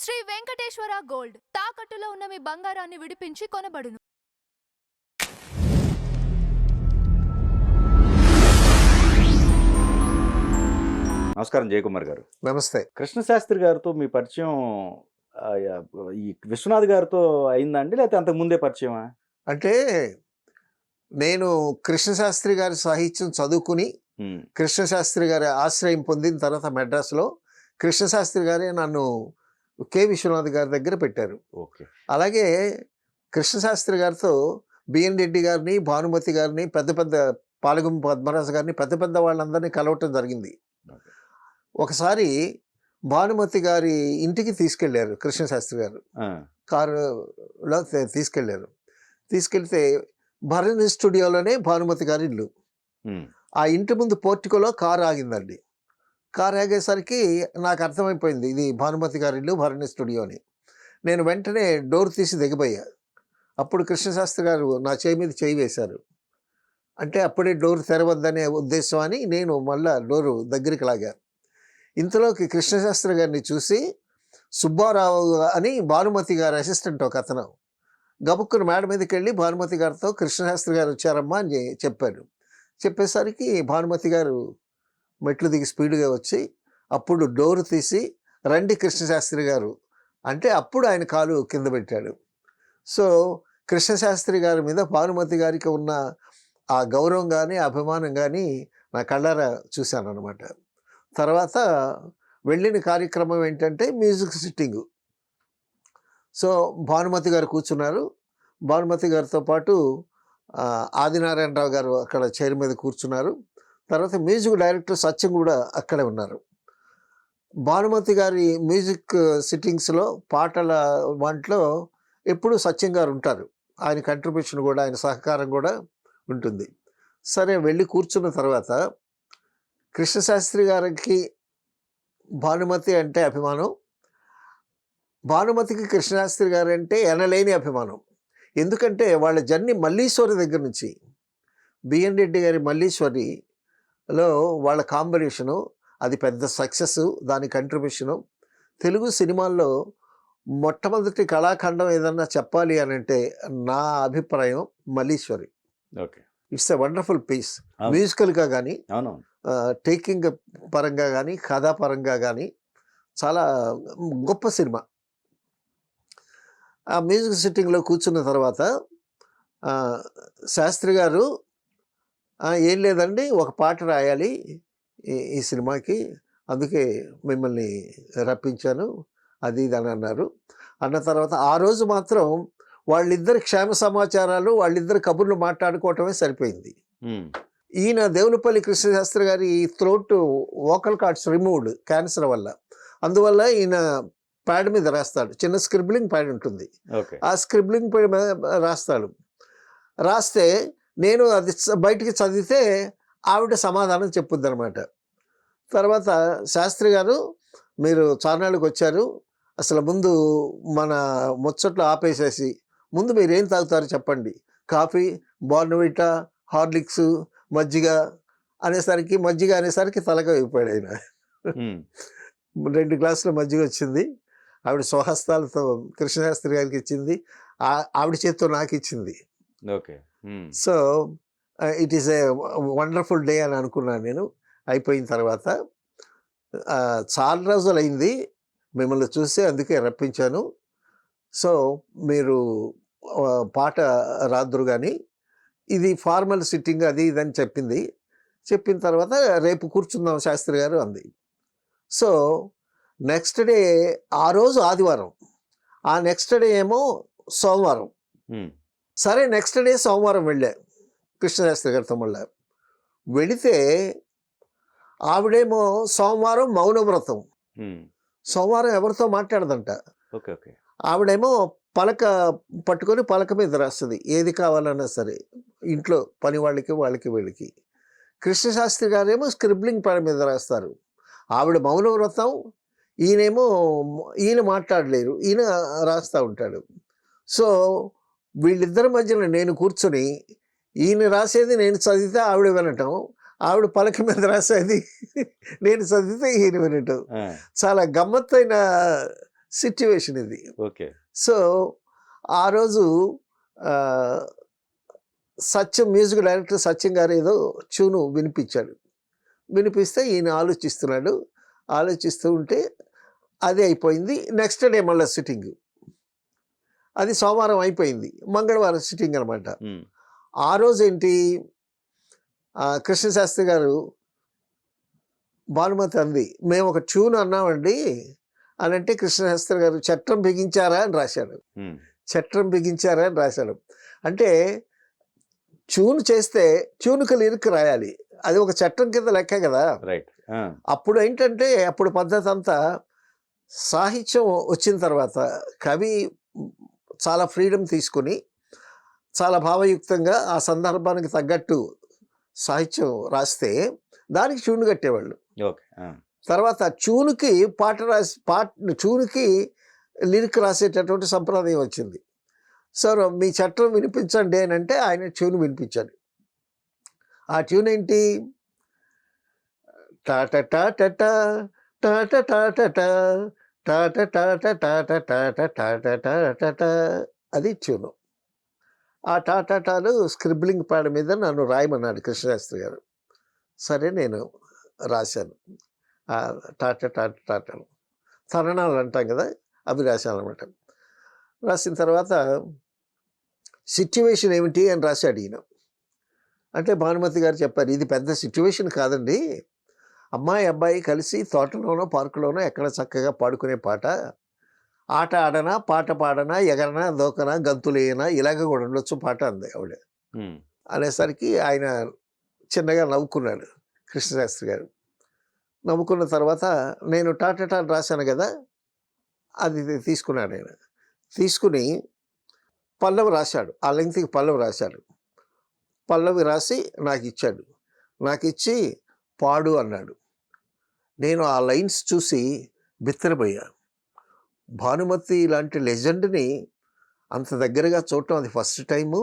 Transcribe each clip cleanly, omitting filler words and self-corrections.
Shri Venkateswara gold తాకట్టులో ఉన్న మీ బంగారాన్ని విడిపించి కొనబడును. నమస్కారం జయకుమార్ గారు. నమస్తే. కృష్ణశాస్త్రి గారితో మీ పరిచయం ఈ విశ్వనాథ్ గారితో అయిందా అండి, లేకపోతే అంతకు ముందే పరిచయమా? అంటే నేను కృష్ణశాస్త్రి గారి సాహిత్యం చదువుకుని కృష్ణశాస్త్రి గారి ఆశ్రయం పొందిన తర్వాత మెడ్రాస్లో కృష్ణశాస్త్రి గారే నన్ను కె విశ్వనాథ్ గారి దగ్గర పెట్టారు. ఓకే. అలాగే కృష్ణశాస్త్రి గారితో బిఎన్ రెడ్డి గారిని, భానుమతి గారిని, పెద్ద పెద్ద పాలగుం పద్మరాజు గారిని, పెద్ద పెద్ద వాళ్ళందరినీ కలవటం జరిగింది. ఒకసారి భానుమతి గారి ఇంటికి తీసుకెళ్లారు కృష్ణశాస్త్రి గారు, కారులో తీసుకెళ్లారు. తీసుకెళ్తే భరణి స్టూడియోలోనే భానుమతి గారి ఇల్లు. ఆ ఇంటి ముందు పోర్టికోలో కారు ఆగిందండి. కారు ఆగేసరికి నాకు అర్థమైపోయింది ఇది భానుమతి గారి ఇల్లు, భరణి స్టూడియో అని. నేను వెంటనే డోర్ తీసి దిగిపోయా. అప్పుడు కృష్ణశాస్త్రి గారు నా చేయి మీద చేయి వేశారు. అంటే అప్పుడే డోర్ తెరవద్దనే ఉద్దేశం అని నేను మళ్ళా డోరు దగ్గరికి లాగా. ఇంతలోకి కృష్ణశాస్త్రి గారిని చూసి సుబ్బారావు అని భానుమతి గారి అసిస్టెంట్ ఒక అతను గబుక్కున మేడ మీదకి వెళ్ళి భానుమతి గారితో కృష్ణశాస్త్రి గారు వచ్చారమ్మా అని చెప్పాడు. చెప్పేసరికి భానుమతి గారు మెట్లు దిగి స్పీడ్గా వచ్చి అప్పుడు డోరు తీసి రండి కృష్ణశాస్త్రి గారు అంటే అప్పుడు ఆయన కాలు కింద పెట్టాడు. సో కృష్ణశాస్త్రి గారి మీద భానుమతి గారికి ఉన్న ఆ గౌరవం కానీ అభిమానం కానీ నా కళ్ళారా చూశాను అనమాట. తర్వాత వెళ్ళిన కార్యక్రమం ఏంటంటే మ్యూజిక్ సిట్టింగు. సో భానుమతి గారు కూర్చున్నారు. భానుమతి గారితో పాటు ఆదినారాయణరావు గారు అక్కడ చైర్ మీద కూర్చున్నారు. తర్వాత మ్యూజిక్ డైరెక్టర్ సత్యం కూడా అక్కడే ఉన్నారు. భానుమతి గారి మ్యూజిక్ సిట్టింగ్స్లో పాటల వాంట్లో ఎప్పుడూ సత్యం గారు ఉంటారు. ఆయన కంట్రిబ్యూషన్ కూడా, ఆయన సహకారం కూడా ఉంటుంది. సరే వెళ్ళి కూర్చున్న తర్వాత కృష్ణశాస్త్రి గారికి భానుమతి అంటే అభిమానం, భానుమతికి కృష్ణశాస్త్రి గారు అంటే ఎనలేని అభిమానం. ఎందుకంటే వాళ్ళ జర్నీ మల్లీశ్వరి దగ్గర నుంచి బిఎన్ రెడ్డి గారి మల్లీశ్వరిలో వాళ్ళ కాంబినేషను అది పెద్ద సక్సెస్. దాని కంట్రిబ్యూషను తెలుగు సినిమాల్లో మొట్టమొదటి కళాఖండం ఏదన్నా చెప్పాలి అని అంటే నా అభిప్రాయం Malliswari. Okay. It's a wonderful piece. మ్యూజికల్గా కానీ, టేకింగ్ పరంగా కానీ, కథాపరంగా కానీ చాలా గొప్ప సినిమా. ఆ మ్యూజిక్ సిట్టింగ్లో కూర్చున్న తర్వాత శాస్త్రి గారు ఏం లేదండి ఒక పాట రాయాలి ఈ సినిమాకి, అందుకే మిమ్మల్ని రప్పించాను అది ఇది అని అన్నారు. అన్న తర్వాత ఆ రోజు మాత్రం వాళ్ళిద్దరి క్షేమ సమాచారాలు, వాళ్ళిద్దరు కబుర్లు మాట్లాడుకోవటమే సరిపోయింది. ఈయన దేవులపల్లి కృష్ణశాస్త్రి గారి throat vocal cords removed cancer వల్ల. అందువల్ల ఈయన ప్యాడ్ మీద రాస్తాడు, చిన్న స్క్రిబ్లింగ్ ప్యాడ్ ఉంటుంది. ఆ స్క్రిబ్లింగ్ ప్యాడ్ మీద రాస్తాడు. రాస్తే నేను అది బయటికి చదివితే ఆవిడ సమాధానం చెప్పుద్ది అనమాట. తర్వాత శాస్త్రి గారు మీరు చార్నాళ్ళకి వచ్చారు, అసలు ముందు మన ముచ్చట్లు ఆపేసేసి ముందు మీరు ఏం తాగుతారు చెప్పండి, కాఫీ, బోర్న్విటా, హార్లిక్స్, మజ్జిగ అనేసరికి తలక అయిపోయాడు ఆయన. 2 గ్లాసుల మజ్జిగ వచ్చింది. ఆవిడ స్వహస్తాలతో కృష్ణశాస్త్రి గారికి ఇచ్చింది, ఆవిడ చేతితో నాకు ఇచ్చింది. Okay. So it is a wonderful day అని అనుకున్నాను నేను. అయిపోయిన తర్వాత చాలా రోజులు అయింది మిమ్మల్ని చూసి, అందుకే రప్పించాను. సో మీరు పాట రాదురు కానీ ఇది ఫార్మల్ సిట్టింగ్ అది ఇదని చెప్పింది. చెప్పిన తర్వాత రేపు కూర్చుందాం శాస్త్రి గారు అంది. సో నెక్స్ట్ డే, ఆ రోజు ఆదివారం, ఆ నెక్స్ట్ డే ఏమో సోమవారం. సరే నెక్స్ట్ డే సోమవారం వెళ్ళా కృష్ణశాస్త్రి గారితో. మళ్ళా వెళితే ఆవిడేమో సోమవారం మౌనవ్రతం, సోమవారం ఎవరితో మాట్లాడదంట. ఆవిడేమో పలక పట్టుకొని పలక మీద రాస్తుంది ఏది కావాలన్నా సరే, ఇంట్లో పని వాళ్ళకి వీళ్ళకి. కృష్ణశాస్త్రి గారేమో స్క్రిబ్లింగ్ ప్యాడ్ మీద రాస్తారు. ఆవిడ మౌనవ్రతం, ఈయన మాట్లాడలేరు, ఈయన రాస్తూ ఉంటాడు. సో వీళ్ళిద్దరి మధ్యన నేను కూర్చొని ఈయన రాసేది నేను చదివితే ఆవిడ వినటం, ఆవిడ పలక మీద రాసేది నేను చదివితే ఈయన వినటం. చాలా గమ్మత్తైన సిట్యువేషన్ ఇది. ఓకే. సో ఆ రోజు సత్యం మ్యూజిక్ డైరెక్టర్ సత్యం గారు ఏదో ట్యూను వినిపించాడు. వినిపిస్తే ఈయన ఆలోచిస్తున్నాడు. ఆలోచిస్తూ ఉంటే అది అయిపోయింది. నెక్స్ట్ డే మళ్ళీ సిట్టింగ్. అది సోమవారం అయిపోయింది. మంగళవారం సిట్టింగ్ అనమాట. ఆ రోజు ఏంటి, కృష్ణశాస్త్రి గారు భానుమతి అంది, మేము ఒక ట్యూన్ అన్నామండి అని అంటే, కృష్ణశాస్త్రి గారు చట్రం బిగించారా అని రాశాడు. చట్రం బిగించారా అని రాశాడు. అంటే ట్యూన్ చేస్తే ట్యూన్కి లిరిక్ రాయాలి. అది ఒక చట్టం కింద లెక్క కదా. రైట్. అప్పుడు ఏంటంటే, అప్పుడు పద్ధతి అంతా సాహిత్యం వచ్చిన తర్వాత కవి చాలా ఫ్రీడమ్ తీసుకుని చాలా భావయుక్తంగా ఆ సందర్భానికి తగ్గట్టు సాహిత్యం రాస్తే దానికి ట్యూన్ కట్టేవాళ్ళు. ఓకే. తర్వాత ట్యూన్కి ట్యూన్కి లిరిక్ రాసేటటువంటి సంప్రదాయం వచ్చింది. సార్ మీ చట్టం వినిపించండి అని అంటే ఆయన ట్యూన్ వినిపించాడు. ఆ ట్యూన్ ఏంటి, టాట టాట టాట టాట టాట టాట టాట టాట టాట, అది ట్యూను. ఆ టాటాటాలు స్క్రిబ్లింగ్ ప్యాడ్ మీద నన్ను రాయమన్నాడు కృష్ణశాస్త్రి గారు. సరే నేను రాశాను. టాట టాట టాటలు తరణాలు అంటాం కదా, అవి రాశాను అనమాట. రాసిన తర్వాత సిట్యువేషన్ ఏమిటి అని రాశాడు ఈయన. అంటే భానుమతి గారు చెప్పారు, ఇది పెద్ద సిట్యువేషన్ కాదండి, అమ్మాయి అబ్బాయి కలిసి తోటలోనో పార్కులోనో ఎక్కడ చక్కగా పాడుకునే పాట, ఆట ఆడనా పాట పాడనా ఎగరనా దోకనా గంతులేయనా ఇలాగ కూడా ఉండొచ్చు పాట అంది ఆవిడ. అనేసరికి ఆయన చిన్నగా నవ్వుకున్నాడు కృష్ణశాస్త్రి గారు. నవ్వుకున్న తర్వాత నేను టాటా రాశాను కదా, అది తీసుకున్నాడు ఆయన. తీసుకుని పల్లవి రాశాడు, ఆ లెంగ్త్కి పల్లవి రాశాడు. పల్లవి రాసి నాకు ఇచ్చాడు. నాకు ఇచ్చి పాడు అన్నాడు. నేను ఆ లైన్స్ చూసి బిత్తరపోయా. భానుమతి లాంటి లెజెండ్ని అంత దగ్గరగా చూడటం అది ఫస్ట్ టైము.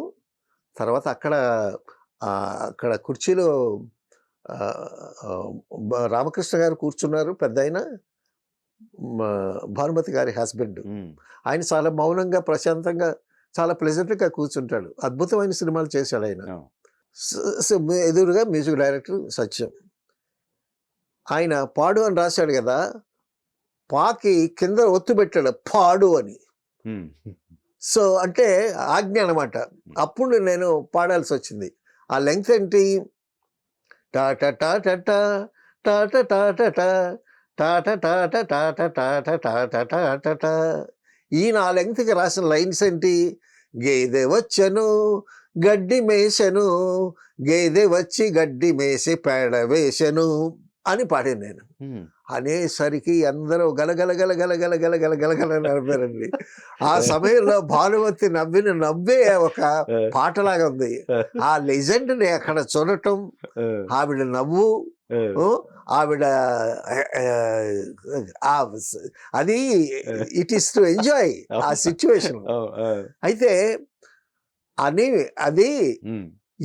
తర్వాత అక్కడ కుర్చీలో రామకృష్ణ గారు కూర్చున్నారు, పెద్ద ఆయన, భానుమతి గారి హస్బెండ్. ఆయన చాలా మౌనంగా ప్రశాంతంగా చాలా ప్లెజెంట్గా కూర్చుంటాడు. అద్భుతమైన సినిమాలు చేశాడు ఆయన. ఎదురుగా మ్యూజిక్ డైరెక్టర్ సత్యం. ఆయన పాడు అని రాశాడు కదా, పాకి కింద ఒత్తు పెట్టాడు పాడు అని. సో అంటే ఆజ్ఞ అనమాట. అప్పుడు నేను పాడాల్సి వచ్చింది. ఆ లెంగ్త్ ఏంటి, టాట టాట టాట టాట టాట టాట టాట టాట టాట టాట. ఈయన ఆ లెంగ్త్కి రాసిన లైన్స్ ఏంటి, గేదె వచ్చను గడ్డి మేసను, గేదె వచ్చి గడ్డి మేసి పేడ వేసను అని పాడాను నేను. అనేసరికి అందరూ గలగల గలగల గలగల గలగల నవ్వారండి. ఆ సమయంలో భానుమతి నవ్విన నవ్వే ఒక పాటలాగా ఉంది. ఆ లెజెండ్ని అక్కడ చూడటం, ఆవిడ నవ్వు, ఆవిడ అది ఇట్ ఈస్ టు ఎంజాయ్ ఆ సిచ్యువేషన్. అయితే అది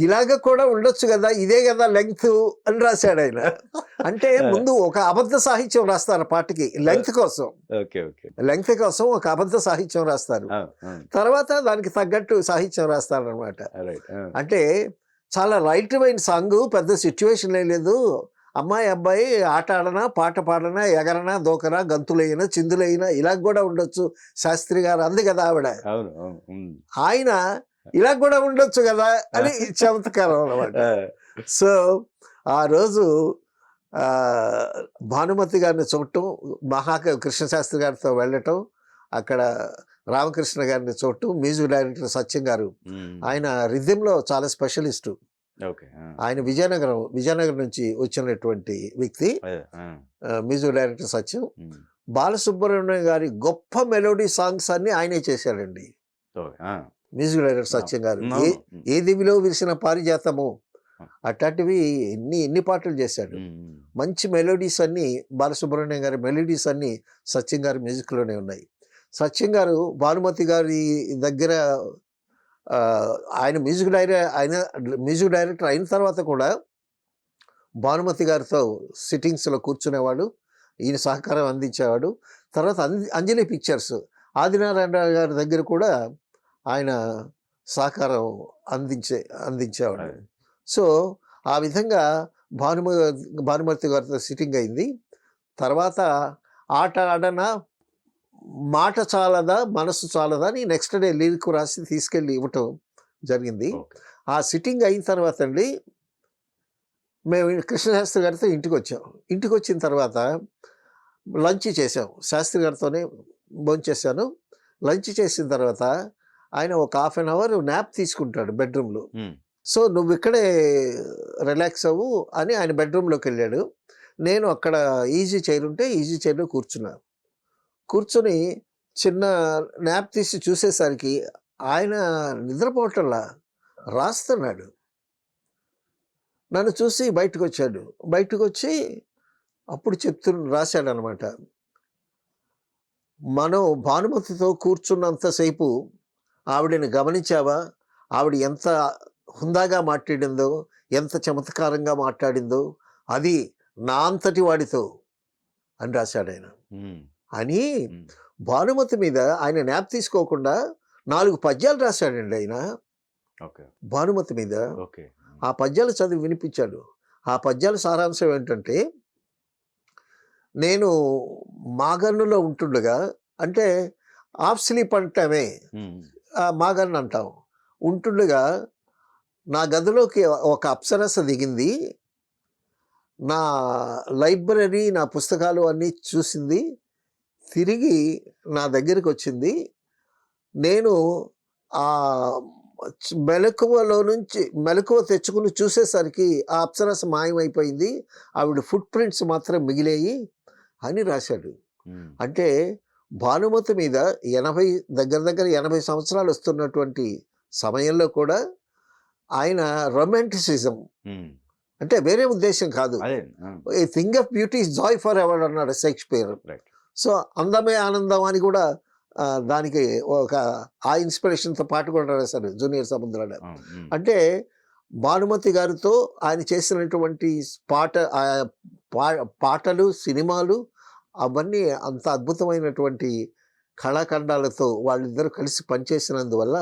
ఇలాగ కూడా ఉండొచ్చు కదా, ఇదే కదా లెంగ్త్ అని రాశాడు ఆయన. అంటే ముందు ఒక అబద్ధ సాహిత్యం రాస్తారు పాటకి, లెంగ్త్ కోసం. లెంగ్త్ కోసం ఒక అబద్ధ సాహిత్యం రాస్తారు, తర్వాత దానికి తగ్గట్టు సాహిత్యం రాస్తారు అనమాట. అంటే చాలా రైట్ అయిన సాంగ్, పెద్ద సిచ్యువేషన్ లేదు. అమ్మాయి అబ్బాయి ఆట ఆడనా పాట పాడనా ఎగరనా దోకనా గంతులైనా చిందులైనా ఇలా కూడా ఉండొచ్చు శాస్త్రి గారు అంది కదా ఆవిడ. ఆయన ఇలా కూడా ఉండొచ్చు కదా అని చమత్కారం అనమాట. సో ఆ రోజు భానుమతి గారిని చూడటం, మహాకవి కృష్ణశాస్త్రి గారితో వెళ్ళటం, అక్కడ రామకృష్ణ గారిని చూడటం, మ్యూజిక్ డైరెక్టర్ సత్యం గారు, ఆయన రిథంలో చాలా స్పెషలిస్టు. ఆయన విజయనగరం నుంచి వచ్చినటువంటి వ్యక్తి. మ్యూజిక్ డైరెక్టర్ సత్యం. బాలసుబ్రహ్మణ్యం గారి గొప్ప మెలోడీ సాంగ్స్ అన్ని ఆయనే చేశాడండి. మ్యూజిక్ డైరెక్టర్ సత్యం గారు ఏ దివిలో విరిసిన పారిజాతము అట్లాంటివి ఎన్ని పాటలు చేశాడు. మంచి మెలోడీస్ అన్ని బాలసుబ్రహ్మణ్యం గారి మెలోడీస్ అన్ని సత్యం గారి మ్యూజిక్లోనే ఉన్నాయి. సత్యం గారు భానుమతి గారి దగ్గర ఆయన మ్యూజిక్ డైరెక్టర్ అయిన తర్వాత కూడా భానుమతి గారితో సిట్టింగ్స్లో కూర్చునేవాడు, ఈయన సహకారం అందించేవాడు. తర్వాత అంజలి పిక్చర్స్ ఆదినారాయణ గారి దగ్గర కూడా ఆయన సహకారం అందించేవాడు. అదే. సో ఆ విధంగా భానుమతి గారితో సిట్టింగ్ అయింది. తర్వాత ఆట ఆడనా మాట చాలదా మనసు చాలదా అని నెక్స్ట్ డే లిరిక్ రాసి తీసుకెళ్ళి ఇవ్వటం జరిగింది. ఓకే. ఆ సిట్టింగ్ అయిన తర్వాత అండి మేము కృష్ణశాస్త్రి గారితో ఇంటికి వచ్చాం. ఇంటికి వచ్చిన తర్వాత లంచ్ చేసాం. శాస్త్రి గారితోనే భోంచేశాను. లంచ్ చేసిన తర్వాత ఆయన ఒక హాఫ్ అన్ అవర్ న్యాప్ తీసుకుంటాడు బెడ్రూమ్లో. ఉమ్. సో నువ్వు ఇక్కడే రిలాక్స్ అవ్వు అని ఆయన బెడ్రూమ్లోకి వెళ్ళాడు. నేను అక్కడ ఈజీ చైర్ ఉంటే ఈజీ చైర్లో కూర్చున్నాను. కూర్చొని చిన్న న్యాప్ తీసి చూసేసరికి ఆయన నిద్రపోవటంలా రాస్తున్నాడు. నన్ను చూసి బయటకు వచ్చాడు. బయటకు వచ్చి అప్పుడు రాశాడు అనమాట. మనం భానుమతితో కూర్చున్నంతసేపు ఆవిడని గమనించావా? ఆవిడ ఎంత హుందాగా మాట్లాడిందో, ఎంత చమత్కారంగా మాట్లాడిందో, అది నా అంతటి వాడితో అని రాశాడు ఆయన. ఉమ్. అని ఉమ్. భానుమతి మీద ఆయన న్యాప్ తీసుకోకుండా 4 పద్యాలు రాశాడండి ఆయన ఓకే. భానుమతి మీద. ఓకే. ఆ పద్యాలు చదివి వినిపించాడు. ఆ పద్యాల సారాంశం ఏంటంటే, నేను మాగన్నులో ఉంటుండగా, అంటే ఆఫ్ స్లీప్ అంటామే, ఉమ్. మాగన్ను అంటాం, ఉంటుండగా నా గదిలోకి ఒక అప్సరస దిగింది. నా లైబ్రరీ, నా పుస్తకాలు అన్నీ చూసింది. తిరిగి నా దగ్గరికి వచ్చింది. నేను ఆ మెలకువ తెచ్చుకుని చూసేసరికి ఆ అప్సరస మాయమైపోయింది. ఆవిడ ఫుట్ ప్రింట్స్ మాత్రం మిగిలేయి అని రాశాడు. ఉమ్. అంటే భానుమతి మీద 80 సంవత్సరాలు వస్తున్నటువంటి సమయంలో కూడా ఆయన రొమాంటిసిజం, ఉమ్. అంటే వేరే ఉద్దేశం కాదు, అదే. A thing of beauty is Joy for ever అన్నాడు షేక్స్పియర్. రైట్. సో అందమే ఆనందం అని కూడా దానికి ఒక ఆ ఇన్స్పిరేషన్తో పాట కూడా రాశారు జూనియర్ సముద్రాల. అంటే భానుమతి గారితో ఆయన చేసినటువంటి పాటలు, సినిమాలు అవన్నీ అంత అద్భుతమైనటువంటి కళాఖండాలతో వాళ్ళిద్దరూ కలిసి పనిచేసినందువల్ల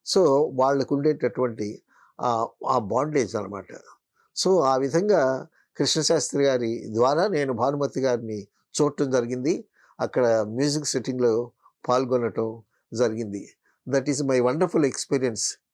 సో వాళ్ళకు ఉండేటటువంటి ఆ బాండేజ్ అనమాట. సో ఆ విధంగా కృష్ణశాస్త్రి గారి ద్వారా నేను భానుమతి గారిని చూడటం జరిగింది. అక్కడ మ్యూజిక్ సెట్టింగ్లో పాల్గొనటం జరిగింది. That is my wonderful experience